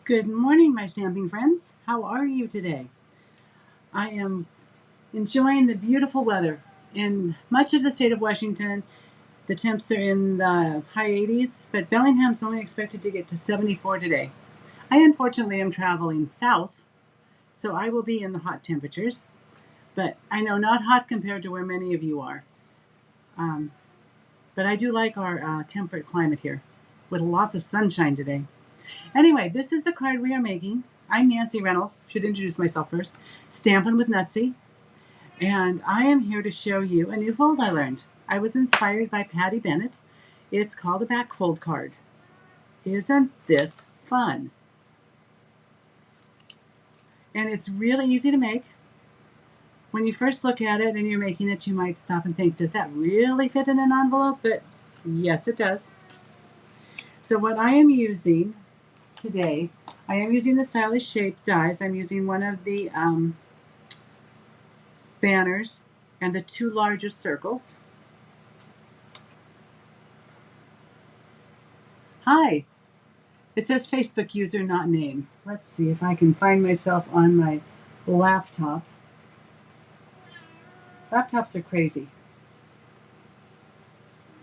Good morning, my stamping friends. How are you today? I am enjoying the beautiful weather. In much of the state of Washington, the temps are in the high 80s, but Bellingham's only expected to get to 74 today. I unfortunately am traveling south, so I will be in the hot temperatures, but I know not hot compared to where many of you are. Um, but I do like our temperate climate here with lots of sunshine today. Anyway, this is the card we are making. I'm Nancy Reynolds, should introduce myself first, Stampin' with Nutsy, and I am here to show you a new fold I learned. I was inspired by Patty Bennett. It's called a back fold card. Isn't this fun? And it's really easy to make. When you first look at it and you're making it, you might stop and think, does that really fit in an envelope? But yes, it does. So what I am using today, I am using the Stylish Shape dies. I'm using one of the banners and the two largest circles. Hi, it says Facebook user not name. Let's see if I can find myself on my laptop. Laptops are crazy.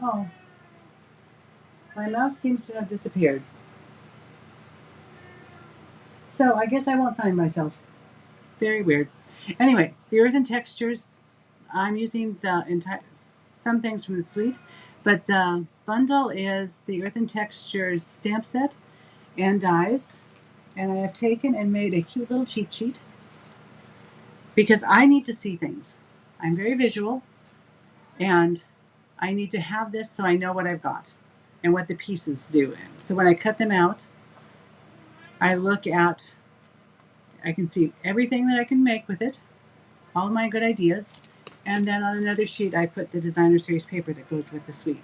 Oh, my mouse seems to have disappeared. So I guess I won't find myself. Very weird. Anyway, the Earthen textures, I'm using the entire, some things from the suite, but the bundle is the Earthen textures stamp set and dies. And I have taken and made a cute little cheat sheet because I need to see things. I'm very visual, and I need to have this so I know what I've got and what the pieces do. So when I cut them out, I look at, I can see everything that I can make with it, all my good ideas, and then on another sheet I put the designer series paper that goes with the suite,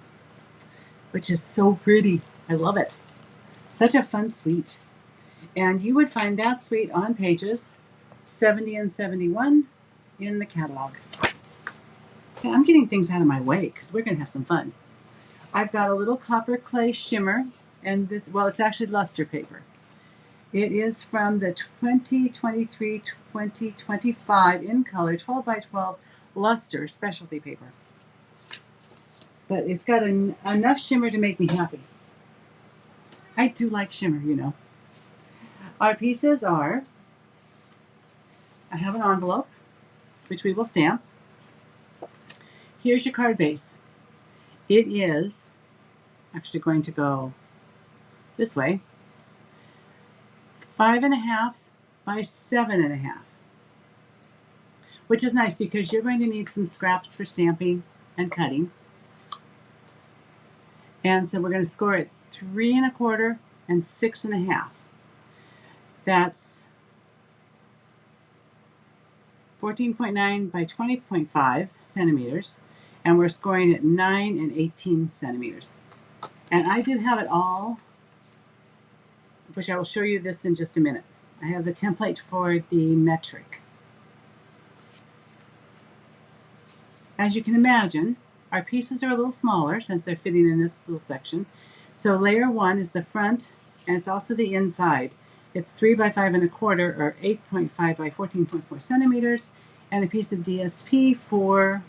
which is so pretty. I love it. Such a fun suite. And you would find that suite on pages 70 and 71 in the catalog. Okay, I'm getting things out of my way because we're going to have some fun. I've got a little copper clay shimmer, and this, well, it's actually luster paper. It is from the 2023-2025 in color 12 by 12 luster specialty paper. But it's got enough shimmer to make me happy. I do like shimmer, you know. Our pieces are, I have an envelope, which we will stamp. Here's your card base. It is actually going to go this way, 5.5 by 7.5, which is nice because you're going to need some scraps for stamping and cutting. And so we're going to score it 3.25 and 6.5. That's 14.9 by 20.5 centimeters, and we're scoring at 9 and 18 centimeters. And I do have it all, which I will show you this in just a minute. I have the template for the metric. As you can imagine, our pieces are a little smaller since they're fitting in this little section. So layer 1 is the front, and it's also the inside. It's 3 by 5.25 or 8.5 by 14.4 centimeters, and a piece of DSP for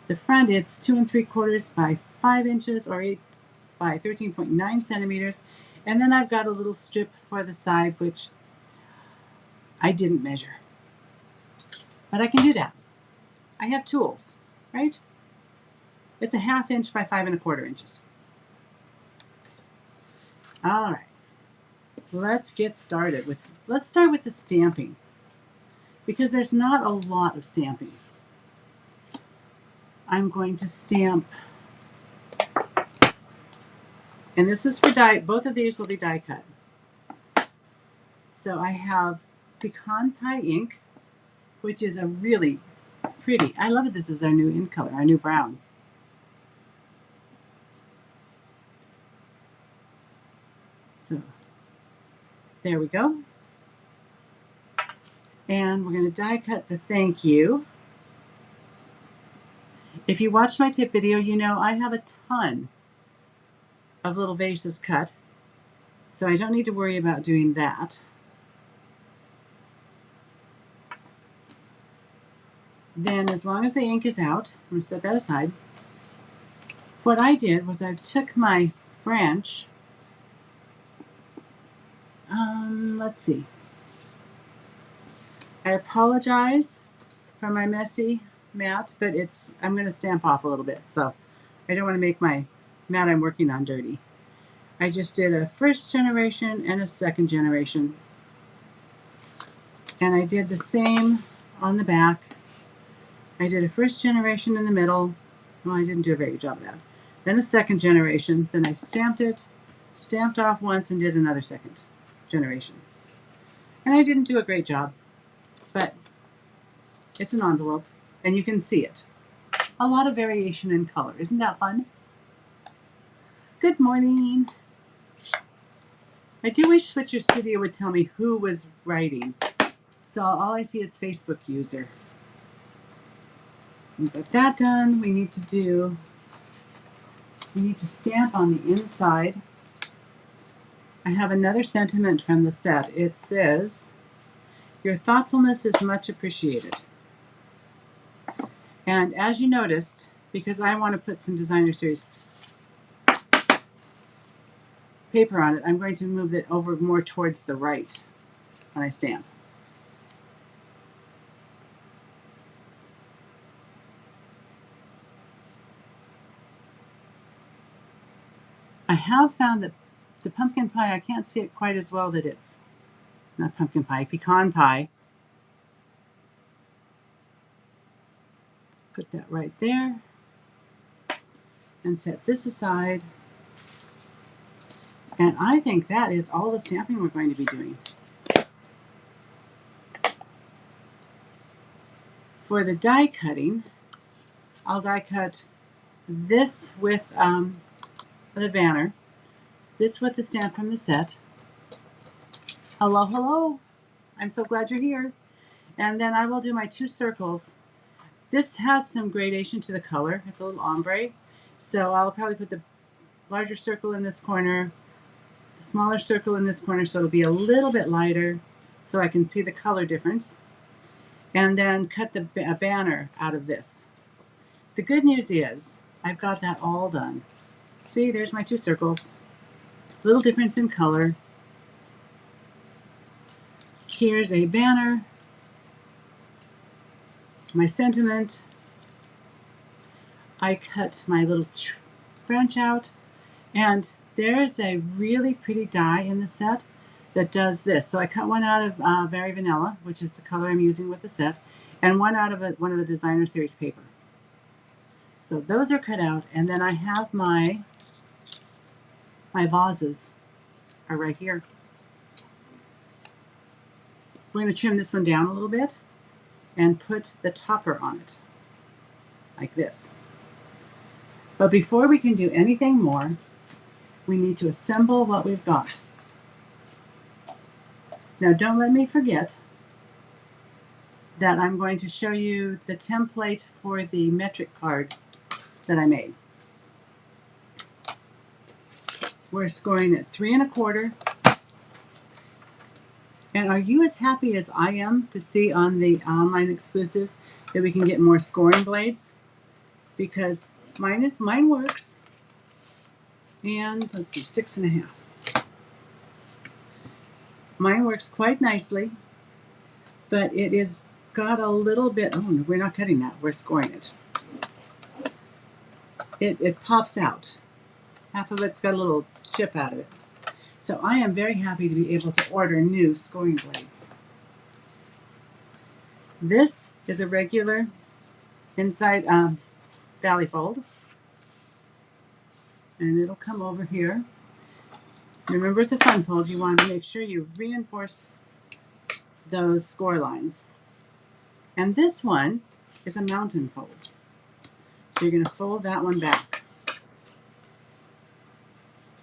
the front. It's 2 3/4 by 5 inches or 8 by 13.9 centimeters, and then I've got a little strip for the side which I didn't measure, but I can do that. I have tools, right? It's a 1/2 inch by 5.25 inches. All right, let's get started with. Let's start with the stamping because there's not a lot of stamping. I'm going to stamp, and this is for die. Both of these will be die cut. So I have pecan pie ink, which is a really pretty. I love it. This is our new ink color, our new brown. So there we go. And we're going to die cut the thank you. If you watched my tip video, you know I have a ton of little vases cut. So I don't need to worry about doing that. Then as long as the ink is out, I'm going to set that aside. What I did was I took my branch, let's see. I apologize for my messy mat, but I'm going to stamp off a little bit, so I don't want to make my mat I'm working on dirty. I just did a first generation and a second generation. And I did the same on the back. I did a first generation in the middle. Well, I didn't do a very good job of that. Then a second generation. Then I stamped it, stamped off once, and did another second generation. And I didn't do a great job, but it's an envelope, and you can see it. A lot of variation in color. Isn't that fun? Good morning. I do wish Switcher Studio would tell me who was writing. So all I see is Facebook user. We got that done. We need to stamp on the inside. I have another sentiment from the set. It says, "Your thoughtfulness is much appreciated." And as you noticed, because I want to put some Designer Series paper on it, I'm going to move it over more towards the right when I stamp. I have found that the pumpkin pie, I can't see it quite as well, that it's not pumpkin pie, pecan pie. Let's put that right there and set this aside. And I think that is all the stamping we're going to be doing. For the die cutting, I'll die cut this with the banner, this with the stamp from the set. Hello, hello. I'm so glad you're here. And then I will do my 2 circles. This has some gradation to the color. It's a little ombre. So I'll probably put the larger circle in this corner, the smaller circle in this corner, so it'll be a little bit lighter so I can see the color difference. And then cut a banner out of this. The good news is I've got that all done. See, there's my 2 circles. Little difference in color. Here's a banner. My sentiment. I cut my little branch out. And there's a really pretty die in the set that does this. So I cut one out of Very Vanilla, which is the color I'm using with the set, and one out of one of the Designer Series paper. So those are cut out, and then I have my vases are right here. We're going to trim this one down a little bit and put the topper on it, like this. But before we can do anything more, we need to assemble what we've got. Now don't let me forget that I'm going to show you the template for the metric card that I made. We're scoring at 3 1/4. And are you as happy as I am to see on the online exclusives that we can get more scoring blades? Because mine works. And let's see, 6 1/2. Mine works quite nicely, but it is got a little bit, oh, no, we're not cutting that, we're scoring it. It pops out. Half of it's got a little chip out of it. So I am very happy to be able to order new scoring blades. This is a regular inside valley fold. And it'll come over here. Remember, it's a fun fold. You want to make sure you reinforce those score lines. And this one is a mountain fold. So you're going to fold that one back.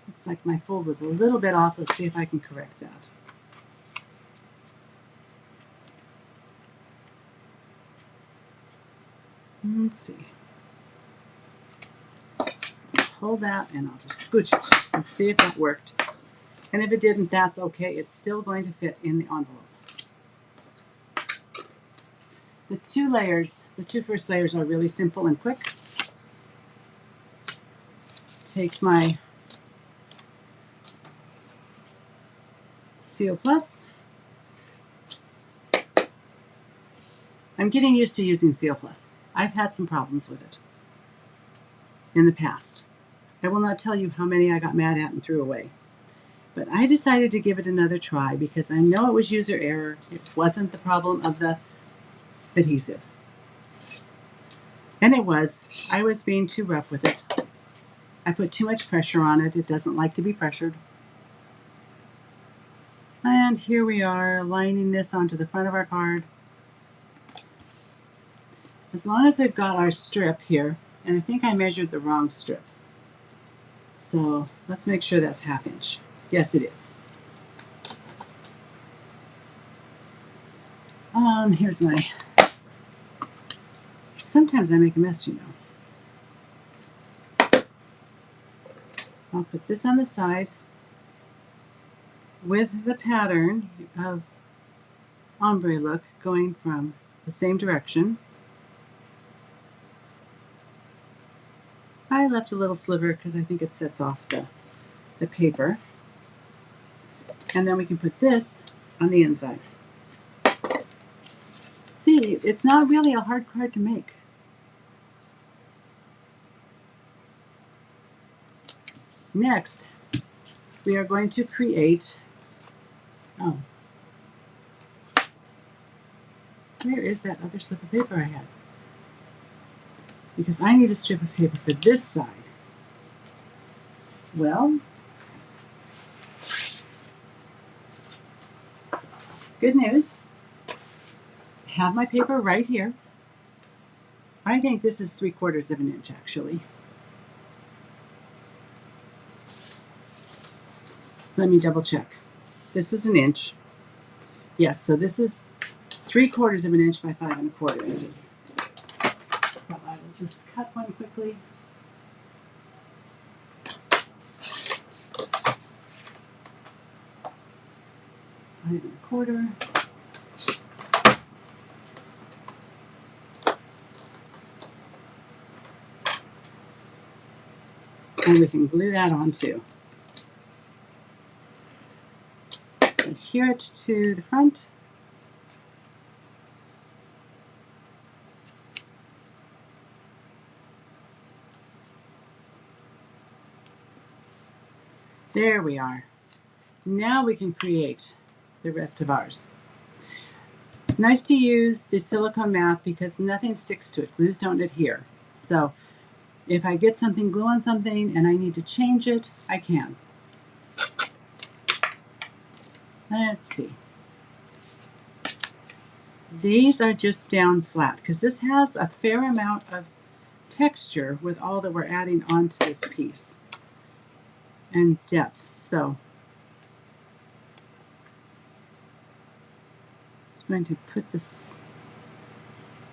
Looks like my fold was a little bit off. Let's see if I can correct that. Let's see. Let's hold that and I'll just scooch it and see if that worked. And if it didn't, that's okay. It's still going to fit in the envelope. The two first layers are really simple and quick. Take my Seal Plus. I'm getting used to using Seal Plus. I've had some problems with it in the past. I will not tell you how many I got mad at and threw away. But I decided to give it another try because I know it was user error. It wasn't the problem of the adhesive. And it was. I was being too rough with it. I put too much pressure on it. It doesn't like to be pressured. And here we are lining this onto the front of our card. As long as we've got our strip here, and I think I measured the wrong strip. So let's make sure that's 1/2 inch. Yes, it is. Here's my, sometimes I make a mess, you know. I'll put this on the side with the pattern of ombre look going from the same direction. I left a little sliver because I think it sets off the paper. And then we can put this on the inside. See, it's not really a hard card to make. Next, we are going to create, where is that other slip of paper I had? Because I need a strip of paper for this side. Well, good news. I have my paper right here. I think this is 3/4 of an inch actually. Let me double check. This is 1 inch. Yes, so this is 3/4 of an inch by 5 1/4 inches. So I will just cut one quickly. Five 1/4. And we can glue that on too. Adhere it to the front. There we are. Now we can create the rest of ours. Nice to use the silicone mat because nothing sticks to it. Glues don't adhere. So if I get something, glue on something, and I need to change it, I can. Let's see. These are just down flat because this has a fair amount of texture with all that we're adding onto this piece and depth. So I'm going to put this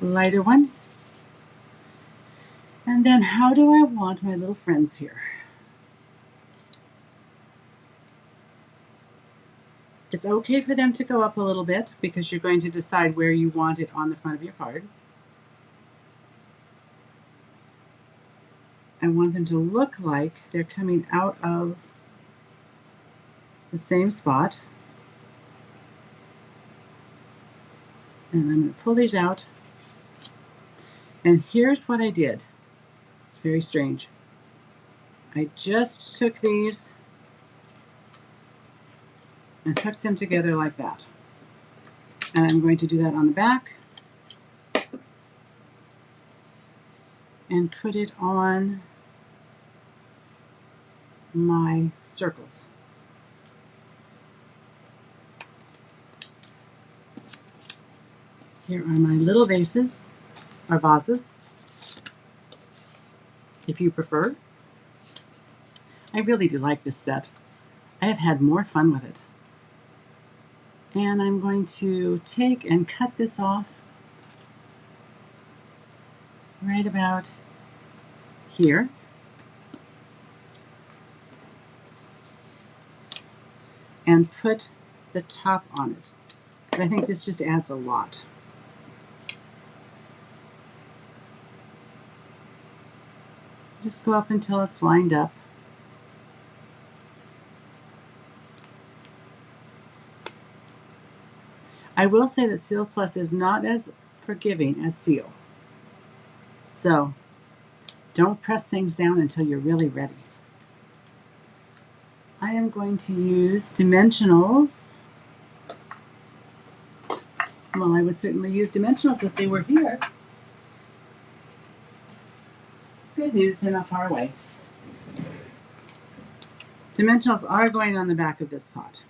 lighter one. And then how do I want my little friends here? It's okay for them to go up a little bit because you're going to decide where you want it on the front of your card. I want them to look like they're coming out of the same spot. And I'm going to pull these out. And here's what I did. It's very strange. I just took these and hooked them together like that. And I'm going to do that on the back and put it on my circles. Here are my little vases, or vases, if you prefer. I really do like this set. I have had more fun with it. And I'm going to take and cut this off right about here. and put the top on it, because I think this just adds a lot. Just go up until it's lined up. I will say that Seal Plus is not as forgiving as Seal. So don't press things down until you're really ready. I am going to use dimensionals. Well, I would certainly use dimensionals if they were here. Good news, they're not far away. Dimensionals are going on the back of this pot.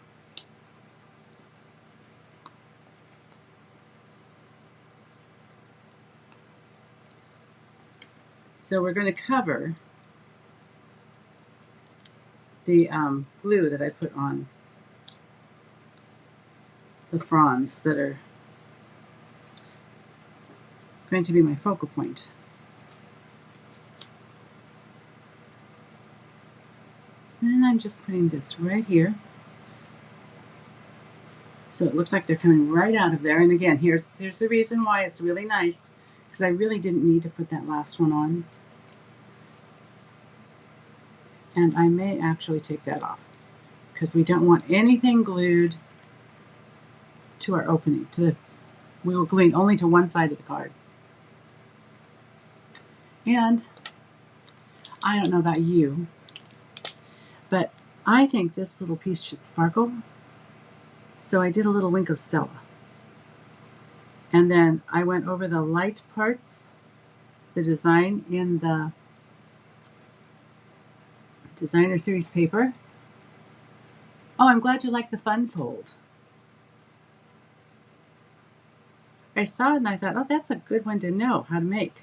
So we're going to cover the glue that I put on the fronds that are going to be my focal point. And I'm just putting this right here. So it looks like they're coming right out of there. And again, here's the reason why it's really nice, because I really didn't need to put that last one on. And I may actually take that off, because we don't want anything glued to our opening. We were gluing only to one side of the card. And I don't know about you, but I think this little piece should sparkle. So I did a little wink of Stella. And then I went over the light parts, the design in the Designer Series paper. Oh, I'm glad you like the fun fold. I saw it and I thought, oh, that's a good one to know how to make.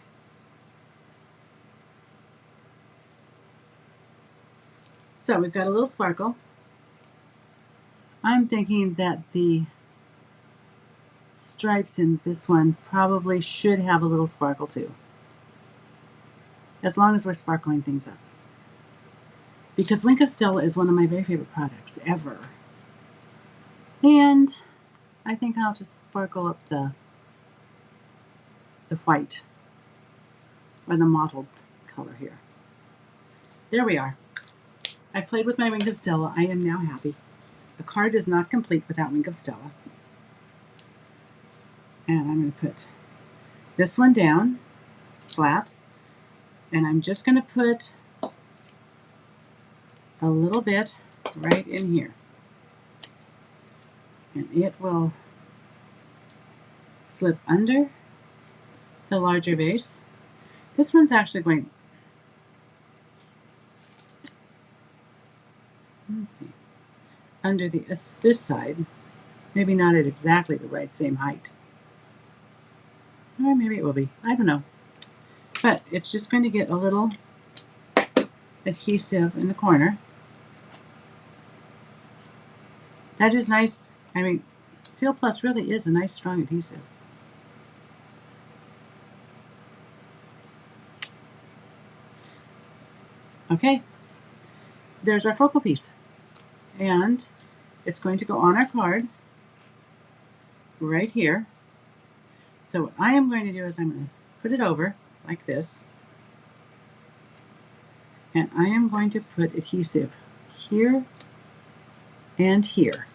So we've got a little sparkle. I'm thinking that the stripes in this one probably should have a little sparkle too, as long as we're sparkling things up. Because Wink of Stella is one of my very favorite products ever. And I think I'll just sparkle up the white, or the mottled color here. There we are. I played with my Wink of Stella. I am now happy. A card is not complete without Wink of Stella. And I'm going to put this one down flat, and I'm just going to put a little bit right in here, and it will slip under the larger vase. This one's actually going, let's see, under this side, maybe not at exactly the right same height, or maybe it will be, I don't know, but it's just going to get a little adhesive in the corner. That is nice. I mean, Seal Plus really is a nice strong adhesive. Okay, there's our focal piece, and it's going to go on our card right here. So what I am going to do is I'm going to put it over like this, and I am going to put adhesive here and here.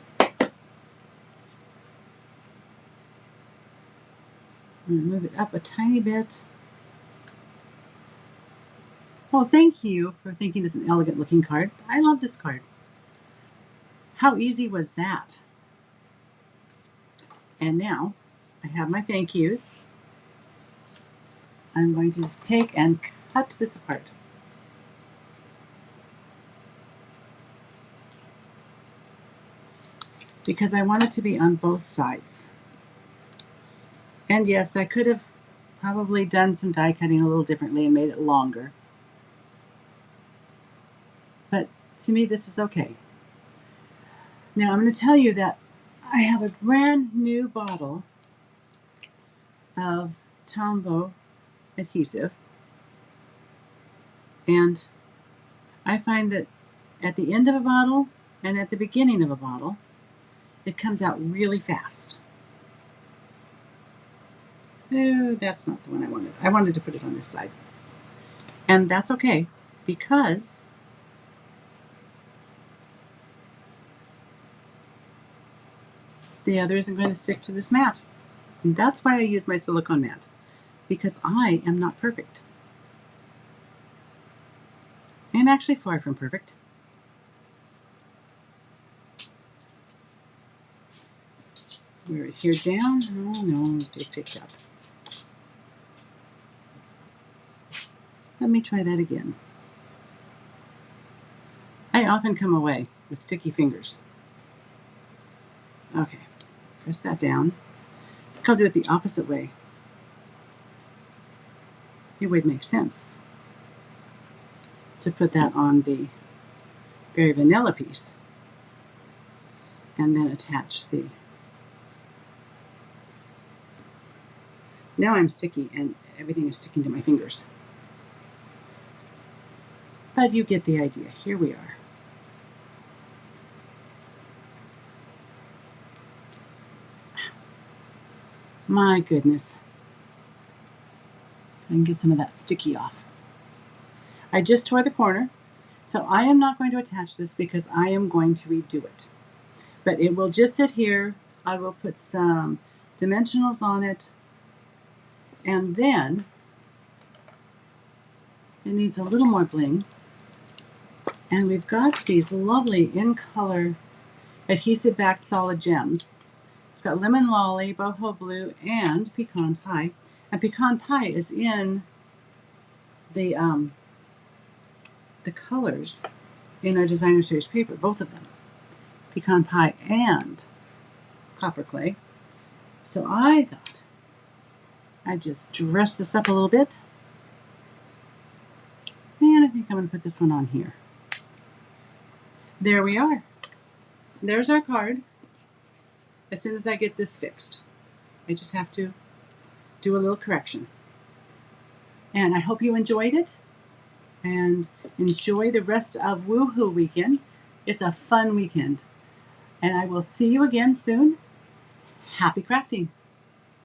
I'm going to move it up a tiny bit. Oh, thank you for thinking it's an elegant looking card. I love this card. How easy was that? And now I have my thank yous. I'm going to just take and cut this apart. Because I want it to be on both sides. And yes, I could have probably done some die cutting a little differently and made it longer. But to me, this is okay. Now I'm going to tell you that I have a brand new bottle of Tombow adhesive. And I find that at the end of a bottle, and at the beginning of a bottle, it comes out really fast. Oh, that's not the one I wanted. I wanted to put it on this side. And that's okay, because the other isn't going to stick to this mat. And that's why I use my silicone mat, because I am not perfect. I'm actually far from perfect. We're here down. Oh no, it picked up. Let me try that again. I often come away with sticky fingers. Okay, press that down. I think I'll do it the opposite way. It would make sense to put that on the berry vanilla piece and then attach the... Now I'm sticky and everything is sticking to my fingers. But you get the idea. Here we are. My goodness. So I can get some of that sticky off. I just tore the corner, so I am not going to attach this because I am going to redo it. But it will just sit here. I will put some dimensionals on it, and then it needs a little more bling. And we've got these lovely in color adhesive backed solid gems. It's got lemon lolly, boho blue, and pecan pie. And pecan pie is in the colors in our designer series paper, both of them, pecan pie and copper clay. So I thought I'd just dress this up a little bit, and I think I'm going to put this one on here. There we are. There's our card. As soon as I get this fixed, I just have to do a little correction. And I hope you enjoyed it, and enjoy the rest of WooHoo weekend. It's a fun weekend. And I will see you again soon. Happy crafting.